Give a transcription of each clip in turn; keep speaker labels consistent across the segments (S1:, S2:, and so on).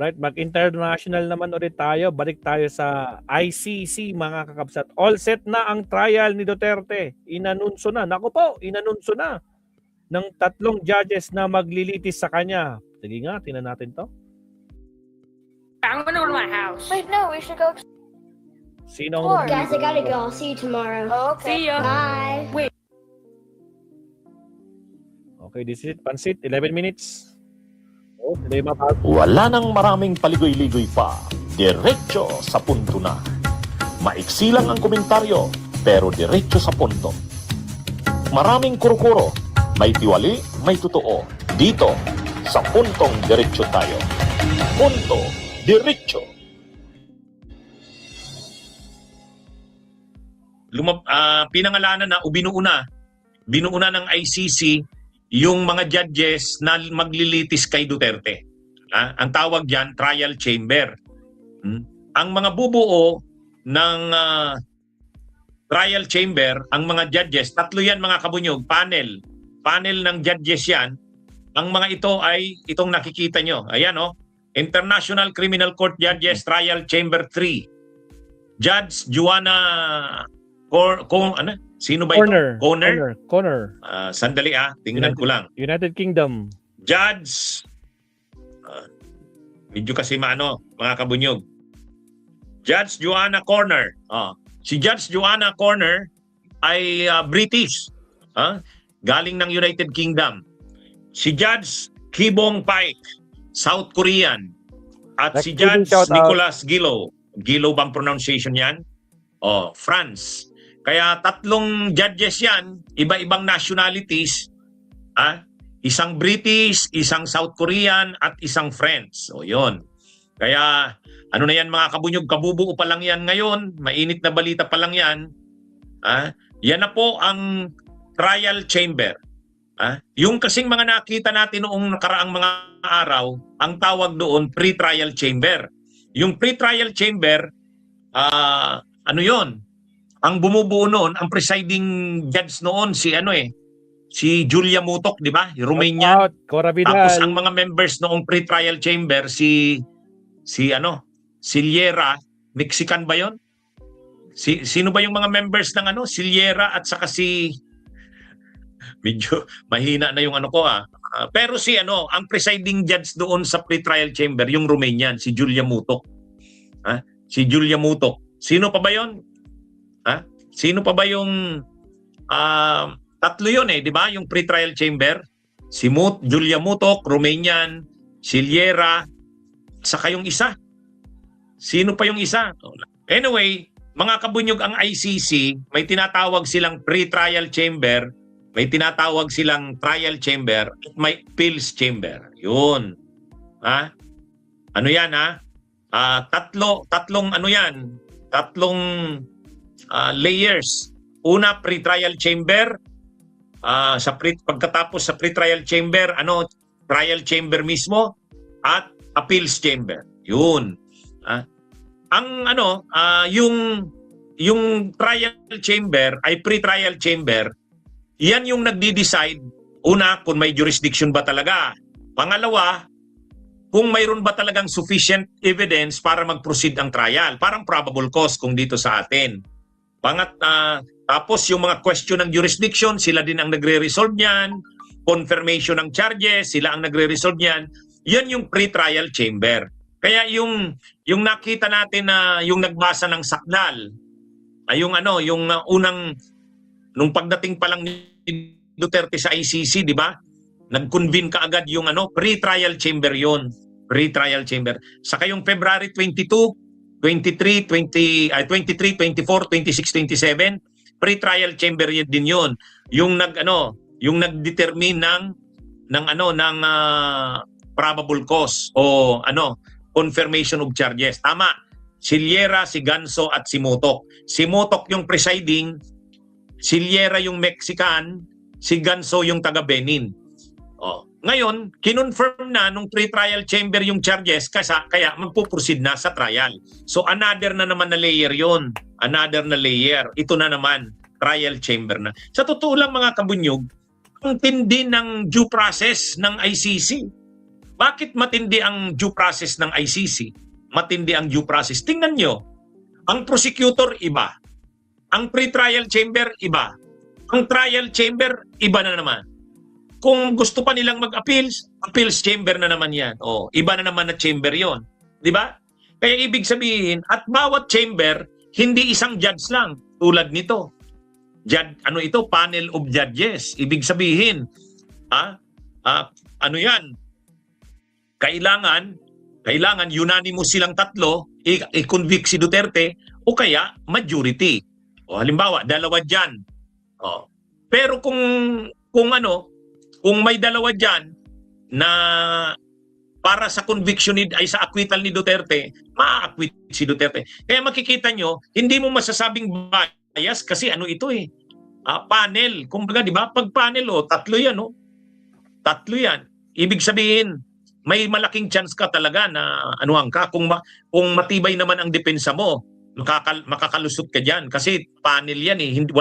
S1: Alright, mag-international naman ulit tayo. Balik tayo sa ICC, mga kakabsat. All set na ang trial ni Duterte. Inanunso na. Naku po, inanunso na ng 3 judges na maglilitis sa kanya. Sige nga, tingnan natin to.
S2: I'm gonna go to my house.
S3: Wait, no, we should go
S1: Sino ang
S3: explore.
S4: Guys, I gotta go. I'll see you tomorrow.
S3: Oh, okay.
S2: See ya.
S4: Bye.
S1: Okay, this is it. Pansit, 11 minutes. Oh, hindi mapag.
S5: Wala nang maraming paligoy-ligoy pa. Diretso sa punto na. Maiksi lang ang komentaryo, pero diretso sa punto. Maraming kuro-kuro. May tiwali, may totoo. Dito, sa puntong diretso tayo. Punto, diretso.
S6: Pinangalanan na o binuuna ng ICC yung mga judges na maglilitis kay Duterte. Ang tawag diyan trial chamber. Ang mga bubuo ng trial chamber, ang mga judges, 3 yan mga kabunyog, panel ng judges yan. Ang mga ito ay itong nakikita nyo. Ayan International Criminal Court Judges Trial Chamber 3. Judge Joanna Sino ba ito?
S1: Corner.
S6: Sandali tingnan ko lang.
S1: United Kingdom.
S6: Judge, medyo kasi mga kabunyog. Judge Joanna Corner. Si Judge Joanna Corner ay British. Galing ng United Kingdom. Si Judge Kibong Pike, South Korean. At si Judge Nicholas Gilo. Gilo bang pronunciation yan? France. Kaya 3 judges yan, iba-ibang nationalities. Isang British, isang South Korean, at isang French. Yun. Kaya, ano na yan mga kabunyog, kabubuo pa lang yan ngayon, mainit na balita pa lang yan. Yan na po ang trial chamber. Yung kasing mga nakita natin noong nakaraang mga araw, ang tawag doon, pre-trial chamber. Yung pre-trial chamber, ano yon? Ang bumubuo noon, ang presiding judge noon, si Julia Mutok, di ba? Romanian. Tapos ang mga members noong pre-trial chamber, si Siliera, Mexican ba yon? Sino ba yung mga members ng Siliera at saka medyo mahina na yung pero ang presiding judge doon sa pre-trial chamber, yung Romanian, si Julia Mutok. Si Julia Mutok. Sino pa ba yon? Sino pa ba yung 3 yun di ba? Yung pre-trial chamber, si Julia Mutok, Romanian, Siliera, saka yung isa. Sino pa yung isa? Anyway, mga kabunyog, ang ICC, may tinatawag silang pre-trial chamber, may tinatawag silang trial chamber, at may appeals chamber. Yun. Ano yan tatlong layers. Una, pre-trial chamber. Pagkatapos sa pre-trial chamber, trial chamber mismo at appeals chamber. Yun. Yung trial chamber ay pre-trial chamber. Yan yung nagdi-decide, una, kung may jurisdiction ba talaga. Pangalawa, kung mayroon ba talagang sufficient evidence para mag-proceed ang trial. Parang probable cause kung dito sa atin. Tapos yung mga question ng jurisdiction, sila din ang nagre-resolve niyan. Confirmation ng charges, sila ang nagre-resolve niyan. Yan yung pre-trial chamber. Kaya yung nakita natin na yung nagbasa ng sakdal, ay yung unang, nung pagdating pa lang ni Duterte sa ICC, di ba? Nag-convene ka agad yung pre-trial chamber yon, pre-trial chamber. Saka yung February 22, 23, 24, 26, 27, pre-trial chamber din yon. Yung nag-determine ng probable cause o confirmation of charges. Tama. Si Liera, si Ganso at si Mutok. Si Mutok yung presiding, si Liera yung Mexican, si Ganso yung taga Benin. Ngayon, kinonfirm na nung pre-trial chamber yung charges kaya magpuproceed na sa trial. So another na naman na layer yon. Another na layer. Ito na naman, trial chamber na. Sa totoo lang mga kabunyog, ang tindi ng due process ng ICC. Bakit matindi ang due process ng ICC? Matindi ang due process. Tingnan nyo, ang prosecutor iba. Ang pre-trial chamber iba. Ang trial chamber iba na naman. Kung gusto pa nilang mag-appeals, appeals chamber na naman yan. O, iba na naman na chamber yon, di ba? Kaya ibig sabihin, at bawat chamber, hindi isang judge lang. Tulad nito. Ano ito? Panel of judges. Ibig sabihin, ano yan? Kailangan unanimous silang tatlo, i-convict si Duterte, o kaya majority. O halimbawa, dalawa dyan. O. Pero kung may dalawa dyan na para sa conviction ay sa acquittal ni Duterte, ma-acquit si Duterte. Kaya makikita nyo, hindi mo masasabing bias kasi ano ito eh. Panel. Kumbaga, di ba? Pag panel, tatlo yan. Tatlo yan. Ibig sabihin, may malaking chance ka talaga na anuhan ka. Kung matibay naman ang depensa mo, makakalusot ka dyan. Kasi panel yan eh. Hindi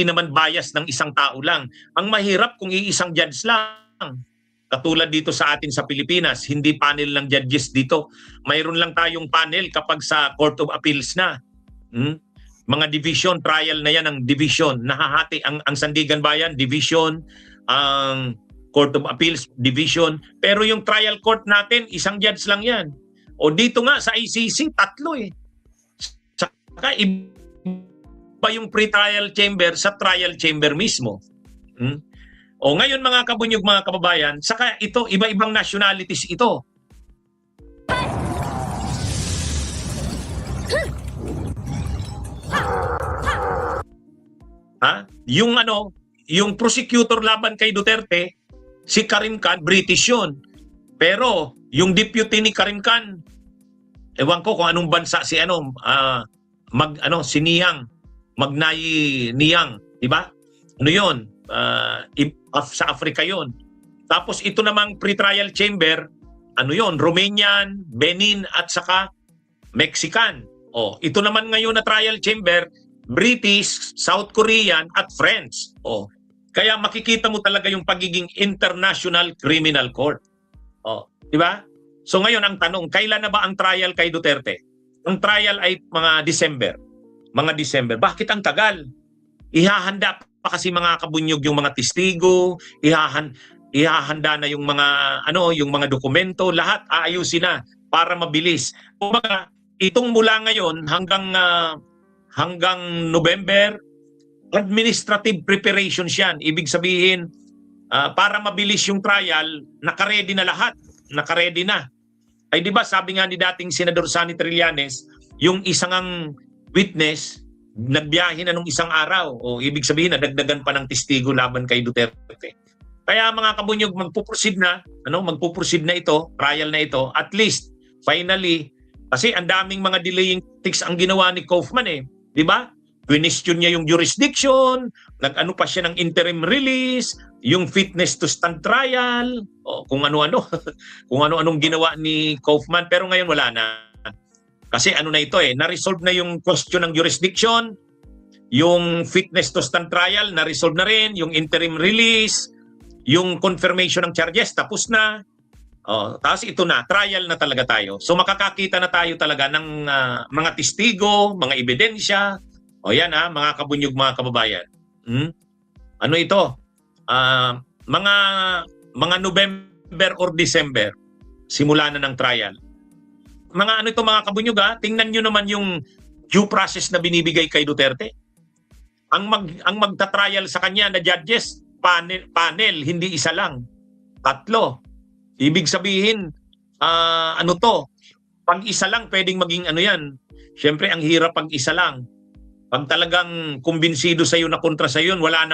S6: naman bias ng isang tao lang. Ang mahirap kung iisang judge lang. Katulad dito sa atin sa Pilipinas, hindi panel ng judges dito. Mayroon lang tayong panel kapag sa Court of Appeals na. Mga division, trial na yan ang division. Nahahati ang Sandigan Bayan, division, ang Court of Appeals, division. Pero yung trial court natin, isang judge lang yan. O dito nga sa ICC, tatlo eh. Saka iba yung pre-trial chamber sa trial chamber mismo. O ngayon mga kabunyog, mga kababayan, saka ito, iba-ibang nationalities ito. Yung prosecutor laban kay Duterte, si Karim Khan, British yun. Pero yung deputy ni Karim Khan, ewan ko kung anong bansa si si Niyang, Magnay Niyang, di ba? Ano yun? Sa Africa yun. Tapos ito namang pre-trial chamber, Romanian, Benin at saka Mexican. Ito naman ngayon na trial chamber, British, South Korean at French. Kaya makikita mo talaga yung pagiging International Criminal Court. Di ba? So ngayon ang tanong, kailan na ba ang trial kay Duterte? Ang trial ay mga December. Bakit ang tagal? Ihahanda pa kasi mga kabunyog yung mga testigo, ihahanda na yung mga dokumento, lahat aayusin na para mabilis. Kumbaga, itong mula ngayon hanggang November, administrative preparations yan. Ibig sabihin, para mabilis yung trial, nakaredy na lahat. Nakaredy na. Ay di ba sabi nga ni dating Senador Sonny Trillanes, yung isang witness, nagbiyahe na nung isang araw. Ibig sabihin, nadagdagan pa ng testigo laban kay Duterte. Kaya mga kabunyog, magpuproceed na ito, trial na ito, at least, finally, kasi ang daming mga delaying tactics ang ginawa ni Kaufman eh. Di ba? Question niya yung jurisdiction, nag-ano pa siya ng interim release, yung fitness to stand trial, kung ano-ano, kung ano-anong ginawa ni Kaufman. Pero ngayon wala na. Kasi na ito na-resolve na yung question ng jurisdiction, yung fitness to stand trial, na-resolve na rin, yung interim release, yung confirmation ng charges, tapos na. Tapos ito na, trial na talaga tayo. So makakakita na tayo talaga ng mga testigo, mga ebidensya. Yan mga kabunyog, mga kababayan. Ano ito? Mga November or December, simula na ng trial. Mga mga kabunyog tingnan nyo naman yung due process na binibigay kay Duterte. Ang magta-trial sa kanya na judges, panel, hindi isa lang. Tatlo. Ibig sabihin, pag isa lang pwedeng maging yan. Siyempre, ang hirap pag isa lang. Pag talagang kumbinsido sa'yo na kontra sa'yo, wala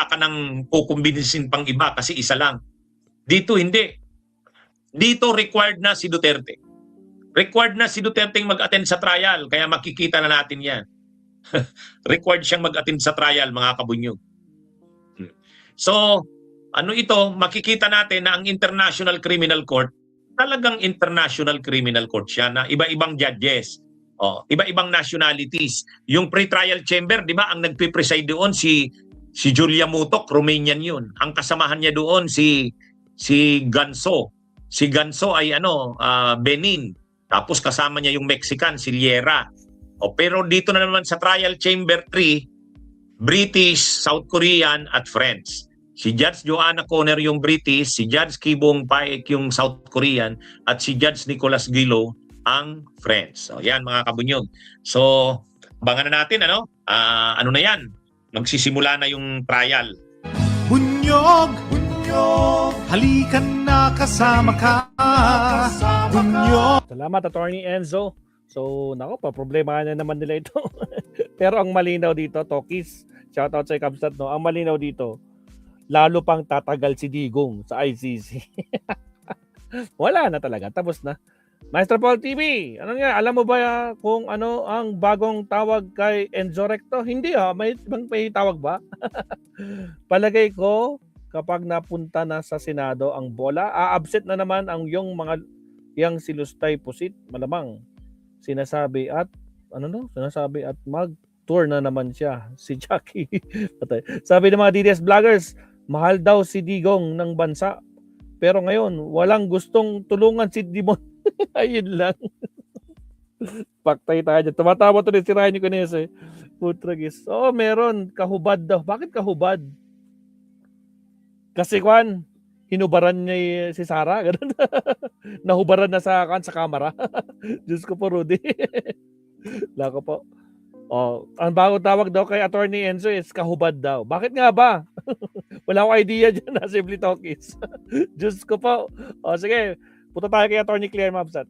S6: ka nang kukumbinsin pang iba kasi isa lang. Dito hindi. Dito required na si Duterte. Required na si Duterte mag-attend sa trial, kaya makikita na natin yan. Required siyang mag-attend sa trial, mga kabunyog. So, makikita natin na ang International Criminal Court, talagang International Criminal Court siya na iba-ibang judges. Iba-ibang nationalities. Yung pre-trial chamber, di ba, ang nagpipreside doon si Julia Mutok, Romanian yun. Ang kasamahan niya doon si Ganso, Si Ganso ay Benin. Tapos kasama niya yung Mexican, si Liera. Pero dito na naman sa trial chamber 3, British, South Korean at French. Si Judge Joanna Conner yung British, si Judge Kibong Paek yung South Korean, at si Judge Nicolas Gilo ang French. So yan mga kabunyog. So abangan na natin ano na yan. Magsisimula na yung trial.
S3: Bunyog, bunyog, halikan na kasama ka. Bunyog.
S1: Salamat, Attorney Enzo. So, nako, problema na naman nila ito. Pero ang malinaw dito, Tokis, shoutout sa Kabsat, no? Ang malinaw dito, lalo pang tatagal si Digong sa ICC. Wala na talaga, tapos na. Maestro Paul TV, ano nga, alam mo ba kung ano ang bagong tawag kay Enzo Recto? Hindi may tawag ba? Palagay ko, kapag napunta na sa Senado ang bola, a-absent na naman ang yung silustay pusit, malamang sinasabi at mag-tour na naman siya si Jackie. Sabi ng mga DDS vloggers, mahal daw si Digong ng bansa. Pero ngayon, walang gustong tulungan si Dimon. Ayun lang. Paktay tayo dyan. Tumatawa to rin si Ryan Yuconese. Putragis. Meron. Kahubad daw. Bakit kahubad? Kasi hinubaran niya si Sara. Ganun. Nahubaran na sa kamera. Diyos ko po, Rudy. Lako po. Ang bagong tawag daw kay Attorney Enzo is kahubad daw. Bakit nga ba? Wala akong idea dyan na Simply Talkies. Diyos ko po. Sige. Punta tayo kay Attorney Claire Mabsat.